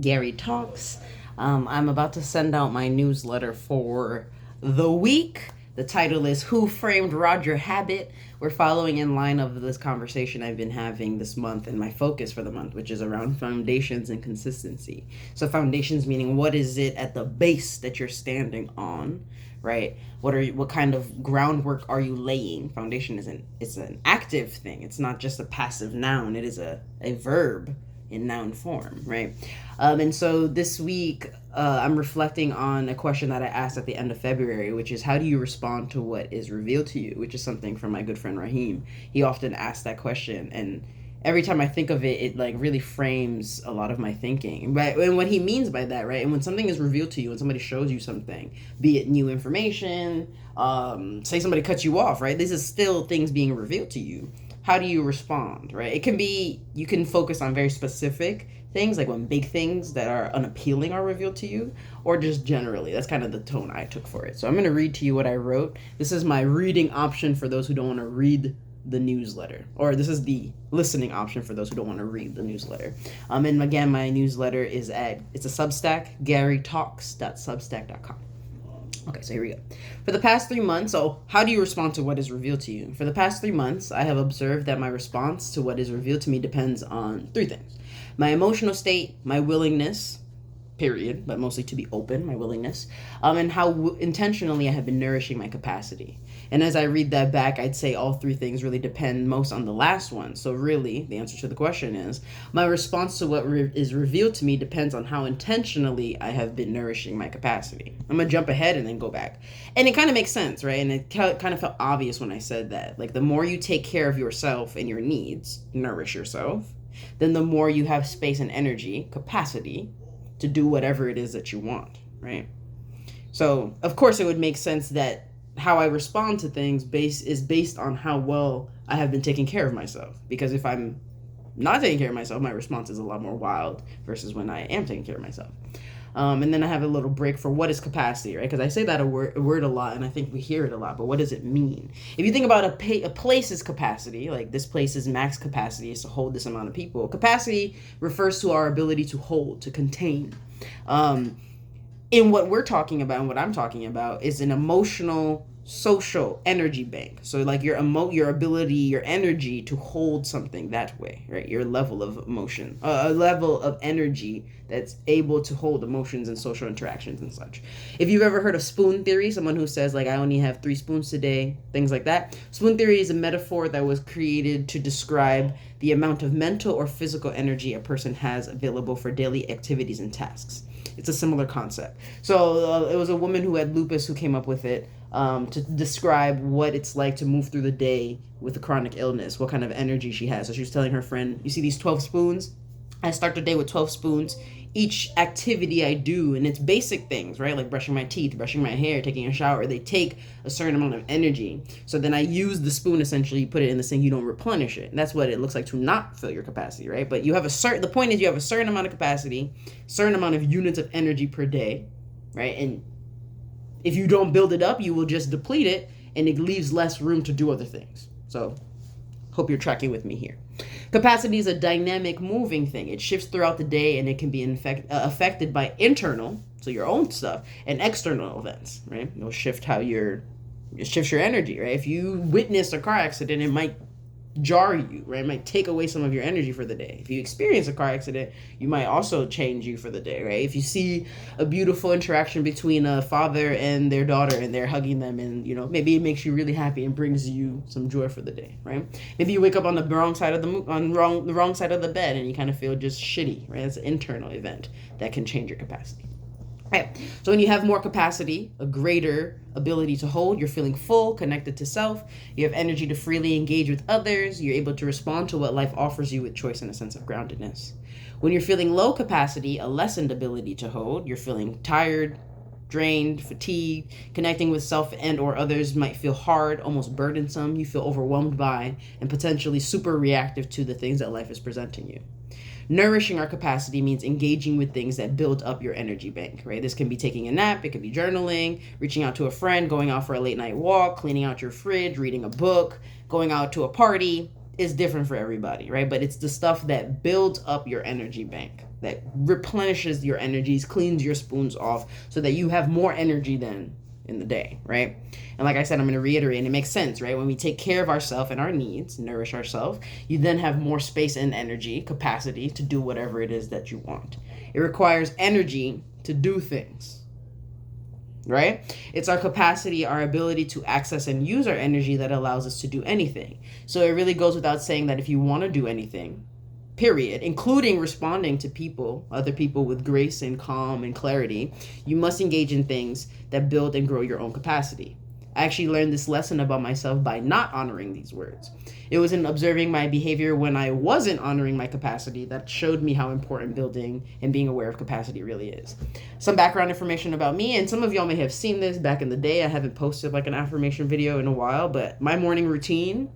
GariTalks. I'm about to send out my newsletter for the week. The title is Who Framed Roger Rabbit? We're following in line of this conversation I've been having this month and my focus for the month, which is around foundations and consistency. So foundations meaning what is it at the base that you're standing on, right? What kind of groundwork are you laying? Foundation it's an active thing. It's not just a passive noun. It is a verb in noun form, right? And so this week, I'm reflecting on a question that I asked at the end of February, which is how do you respond to what is revealed to you? Which is something from my good friend Raheem. He often asks that question, and every time I think of it, it like really frames a lot of my thinking. Right, and what he means by that, right? And when something is revealed to you, when somebody shows you something, be it new information, say somebody cuts you off, right? This is still things being revealed to you. How do you respond, right? It can be, you can focus on very specific things, like when big things that are unappealing are revealed to you, or just generally. That's kind of the tone I took for it. So I'm going to read to you what I wrote. This is my reading option for those who don't want to read the newsletter, or this is the listening option for those who don't want to read the newsletter. And again, my newsletter is it's a Substack, GariTalks.substack.com. Okay, so here we go. For the past 3 months, so how do you respond to what is revealed to you? For the past 3 months, I have observed that my response to what is revealed to me depends on three things: my emotional state, my willingness, period, but mostly to be open, my willingness, and how intentionally I have been nourishing my capacity. And as I read that back, I'd say all three things really depend most on the last one. So really, the answer to the question is, my response to what is revealed to me depends on how intentionally I have been nourishing my capacity. I'm going to jump ahead and then go back. And it kind of makes sense, right? And it kind of felt obvious when I said that. Like, the more you take care of yourself and your needs, nourish yourself, then the more you have space and energy, capacity, to do whatever it is that you want, right? So, of course, it would make sense that how I respond to things is based on how well I have been taking care of myself. Because if I'm not taking care of myself, my response is a lot more wild versus when I am taking care of myself. And then I have a little break for what is capacity, right? Because I say that a word a lot, and I think we hear it a lot, but what does it mean? If you think about a place's capacity, like this place's max capacity is to hold this amount of people. Capacity refers to our ability to hold, to contain. In what we're talking about and what I'm talking about is an emotional, social energy bank. So like your ability, your energy to hold something that way, right? Your level of emotion, a level of energy that's able to hold emotions and social interactions and such. If you've ever heard of spoon theory, someone who says like, I only have 3 spoons today, things like that. Spoon theory is a metaphor that was created to describe the amount of mental or physical energy a person has available for daily activities and tasks. It's a similar concept. So it was a woman who had lupus who came up with it to describe what it's like to move through the day with a chronic illness, what kind of energy she has. So she was telling her friend, you see these 12 spoons? I start the day with 12 spoons. Each activity I do, and it's basic things, right? Like brushing my teeth, brushing my hair, taking a shower, they take a certain amount of energy. So then I use the spoon, essentially, you put it in the sink, you don't replenish it. And that's what it looks like to not fill your capacity, right? But you have the point is you have a certain amount of capacity, certain amount of units of energy per day, right? And if you don't build it up, you will just deplete it, and it leaves less room to do other things. So hope you're tracking with me here. Capacity is a dynamic moving thing. It shifts throughout the day, and it can be affected by internal, so your own stuff, and external events, right? It'll shift it shifts your energy, right? If you witness a car accident, it might jar you, right? It might take away some of your energy for the day. If you experience a car accident, you might also change you for the day, right? If you see a beautiful interaction between a father and their daughter and they're hugging them, and maybe it makes you really happy and brings you some joy for the day, right? Maybe you wake up on the wrong side of the wrong side of the bed and you kind of feel just shitty, right? It's an internal event that can change your capacity. Okay. So when you have more capacity, a greater ability to hold, you're feeling full, connected to self, you have energy to freely engage with others, you're able to respond to what life offers you with choice and a sense of groundedness. When you're feeling low capacity, a lessened ability to hold, you're feeling tired, drained, fatigued, connecting with self and or others might feel hard, almost burdensome, you feel overwhelmed by and potentially super reactive to the things that life is presenting you. Nourishing our capacity means engaging with things that build up your energy bank, right? This can be taking a nap, it could be journaling, reaching out to a friend, going out for a late night walk, cleaning out your fridge, reading a book, going out to a party. Is different for everybody, right? But it's the stuff that builds up your energy bank. that replenishes your energies, cleans your spoons off so that you have more energy than in the day, right? And like I said, I'm going to reiterate, and it makes sense, right? When we take care of ourselves and our needs, nourish ourselves, you then have more space and energy, capacity to do whatever it is that you want. It requires energy to do things, right? It's our capacity, our ability to access and use our energy that allows us to do anything. So it really goes without saying that if you want to do anything, period, including responding to people, other people with grace and calm and clarity, you must engage in things that build and grow your own capacity. I actually learned this lesson about myself by not honoring these words. It was in observing my behavior when I wasn't honoring my capacity that showed me how important building and being aware of capacity really is. Some background information about me, and some of y'all may have seen this back in the day. I haven't posted like an affirmation video in a while, but my morning routine,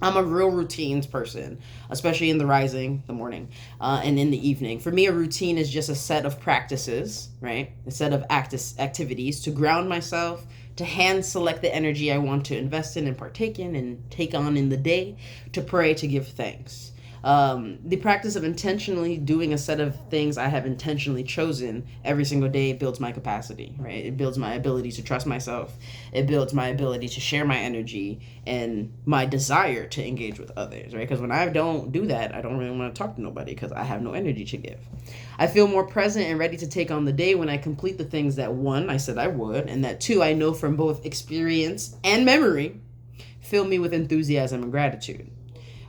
I'm a real routines person, especially in the morning, and in the evening. For me, a routine is just a set of practices, right? A set of activities to ground myself, to hand select the energy I want to invest in and partake in and take on in the day, to pray, to give thanks. The practice of intentionally doing a set of things I have intentionally chosen every single day builds my capacity, right? It builds my ability to trust myself. It builds my ability to share my energy and my desire to engage with others, right? Because when I don't do that, I don't really want to talk to nobody because I have no energy to give. I feel more present and ready to take on the day when I complete the things that, one, I said I would, and that, two, I know from both experience and memory fill me with enthusiasm and gratitude.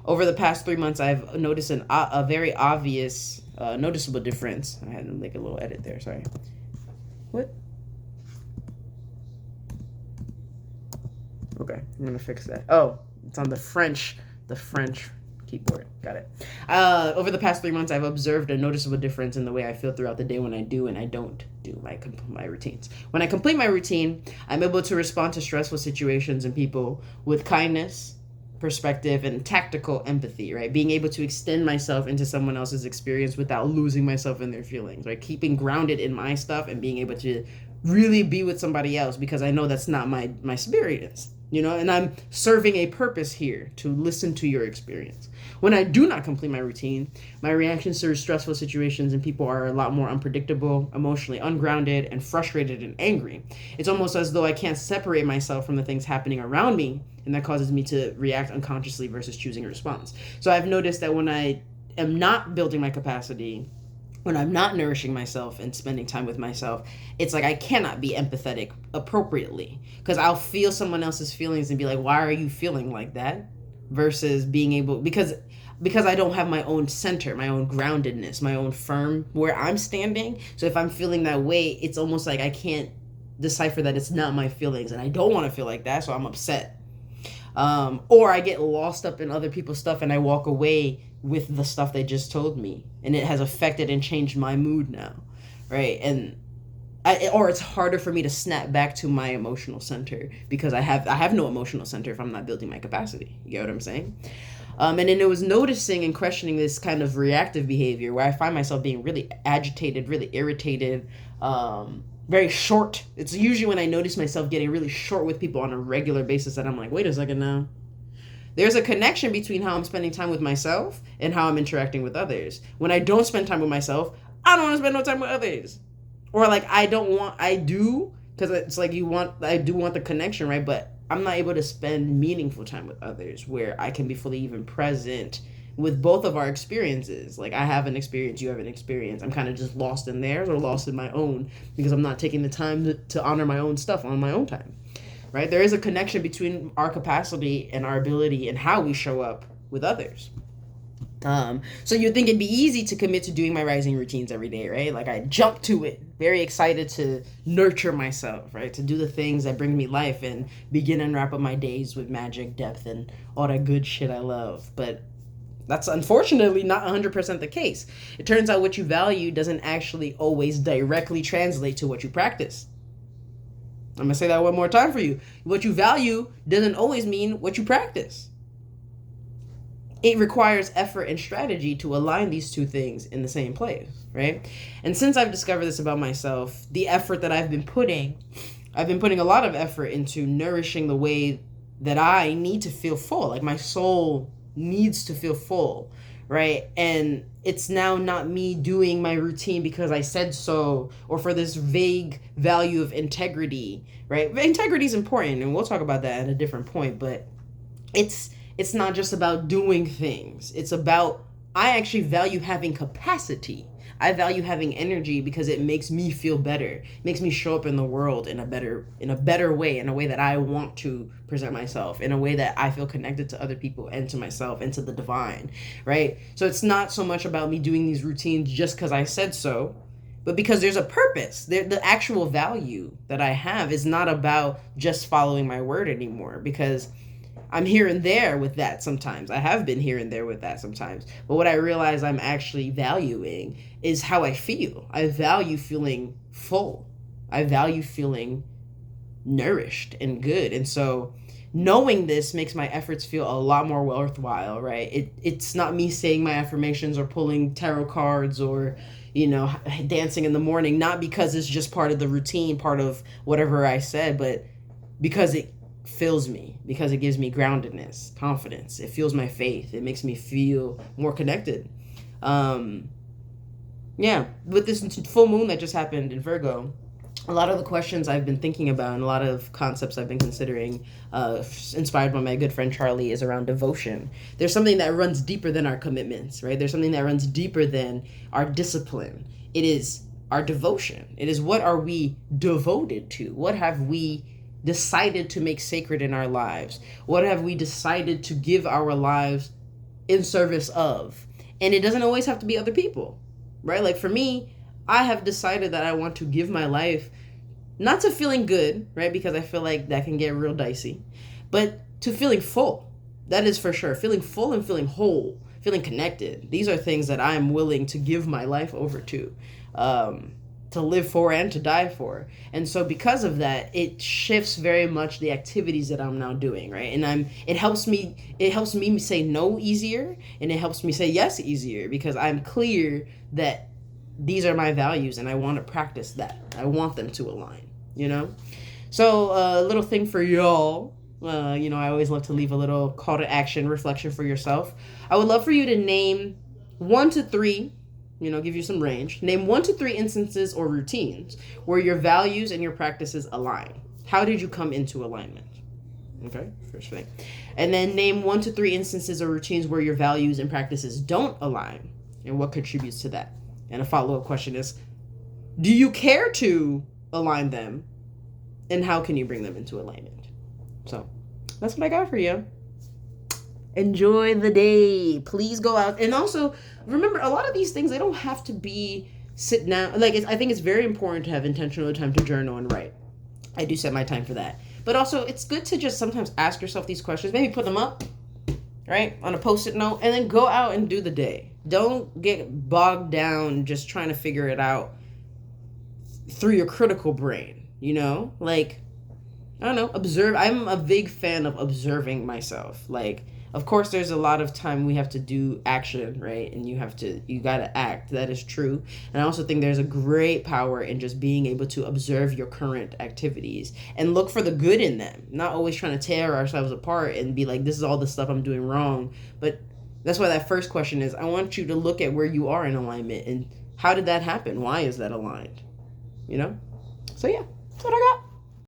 Over the past 3 months, I've noticed a very obvious, noticeable difference. I had to make a little edit there, sorry. What? Okay, I'm gonna fix that. Oh, it's on the French keyboard. Got it. Over the past 3 months, I've observed a noticeable difference in the way I feel throughout the day when I do and I don't do my routines. When I complete my routine, I'm able to respond to stressful situations and people with kindness, perspective, and tactical empathy, right? Being able to extend myself into someone else's experience without losing myself in their feelings, right? Keeping grounded in my stuff and being able to really be with somebody else because I know that's not my experience, and I'm serving a purpose here to listen to your experience. When I do not complete my routine, my reactions to stressful situations and people are a lot more unpredictable, emotionally ungrounded, and frustrated and angry. It's almost as though I can't separate myself from the things happening around me, and that causes me to react unconsciously versus choosing a response. So I've noticed that when I am not building my capacity, when I'm not nourishing myself and spending time with myself, it's like I cannot be empathetic appropriately because I'll feel someone else's feelings and be like, why are you feeling like that? Versus being able, because I don't have my own center, my own groundedness, my own firm where I'm standing. So if I'm feeling that way, it's almost like I can't decipher that it's not my feelings and I don't want to feel like that. So I'm upset. Or I get lost up in other people's stuff and I walk away with the stuff they just told me and it has affected and changed my mood now, right? And or it's harder for me to snap back to my emotional center because I have no emotional center if I'm not building my capacity. You get what I'm saying? And then it was noticing and questioning this kind of reactive behavior where I find myself being really agitated, really irritated, very short. It's usually when I notice myself getting really short with people on a regular basis that I'm like, wait a second now. There's a connection between how I'm spending time with myself and how I'm interacting with others. When I don't spend time with myself, I don't want to spend no time with others. Or like I do, because it's like I do want the connection, right? But I'm not able to spend meaningful time with others where I can be fully even present with both of our experiences. Like I have an experience, you have an experience. I'm kind of just lost in theirs or lost in my own because I'm not taking the time to honor my own stuff on my own time, right? There is a connection between our capacity and our ability and how we show up with others. So you'd think it'd be easy to commit to doing my rising routines every day, right? Like I jump to it, very excited to nurture myself, right? To do the things that bring me life and begin and wrap up my days with magic, depth, and all that good shit I love. But that's unfortunately not 100% the case. It turns out what you value doesn't actually always directly translate to what you practice. I'm going to say that one more time for you. What you value doesn't always mean what you practice. It requires effort and strategy to align these two things in the same place, right? And since I've discovered this about myself, the effort that I've been putting a lot of effort into nourishing the way that I need to feel full. Like my soul needs to feel full, right? And it's now not me doing my routine because I said so, or for this vague value of integrity, right? Integrity is important, and we'll talk about that at a different point, but it's not just about doing things. It's about, I actually value having capacity. I value having energy because it makes me feel better. It makes me show up in the world in a better way, in a way that I want to present myself, in a way that I feel connected to other people and to myself and to the divine, right? So it's not so much about me doing these routines just because I said so, but because there's a purpose. The actual value that I have is not about just following my word anymore, because I'm here and there with that sometimes. I have been here and there with that sometimes. But what I realize I'm actually valuing is how I feel. I value feeling full. I value feeling nourished and good. And so knowing this makes my efforts feel a lot more worthwhile, right? It's not me saying my affirmations or pulling tarot cards or, dancing in the morning, not because it's just part of the routine, part of whatever I said, but because it fills me, because it gives me groundedness, confidence. It fuels my faith. It makes me feel more connected. With this full moon that just happened in Virgo, a lot of the questions I've been thinking about and a lot of concepts I've been considering, inspired by my good friend Charlie, is around devotion. There's something that runs deeper than our commitments, right? There's something that runs deeper than our discipline. It is our devotion. It is, what are we devoted to? What have we decided to make sacred in our lives? What have we decided to give our lives in service of? And it doesn't always have to be other people, right? Like for me, I have decided that I want to give my life not to feeling good, right? Because I feel like that can get real dicey, but to feeling full. That is for sure. Feeling full and feeling whole, feeling connected. These are things that I am willing to give my life over to live for and to die for. And so because of that, it shifts very much the activities that I'm now doing, right? And it helps me say no easier, and it helps me say yes easier, because I'm clear that these are my values and I want to practice that. I want them to align, So a little thing for y'all, I always love to leave a little call to action, reflection for yourself. I would love for you to name 1 to 3, give you some range. Name 1 to 3 instances or routines where your values and your practices align. How did you come into alignment? Okay, first thing. And then name 1 to 3 instances or routines where your values and practices don't align, and what contributes to that. And a follow-up question is, do you care to align them? And how can you bring them into alignment? So that's what I got for you. Enjoy the day. Please go out. And also, remember, a lot of these things, they don't have to be sit down. I think it's very important to have intentional time to journal and write. I do set my time for that. But also, it's good to just sometimes ask yourself these questions. Maybe put them up, right, on a Post-it note, and then go out and do the day. Don't get bogged down just trying to figure it out through your critical brain, I don't know, observe. I'm a big fan of observing myself. Of course, there's a lot of time we have to do action, right? And you got to act. That is true. And I also think there's a great power in just being able to observe your current activities and look for the good in them. Not always trying to tear ourselves apart and be like, this is all the stuff I'm doing wrong. But that's why that first question is, I want you to look at where you are in alignment and how did that happen? Why is that aligned? So yeah, that's what I got.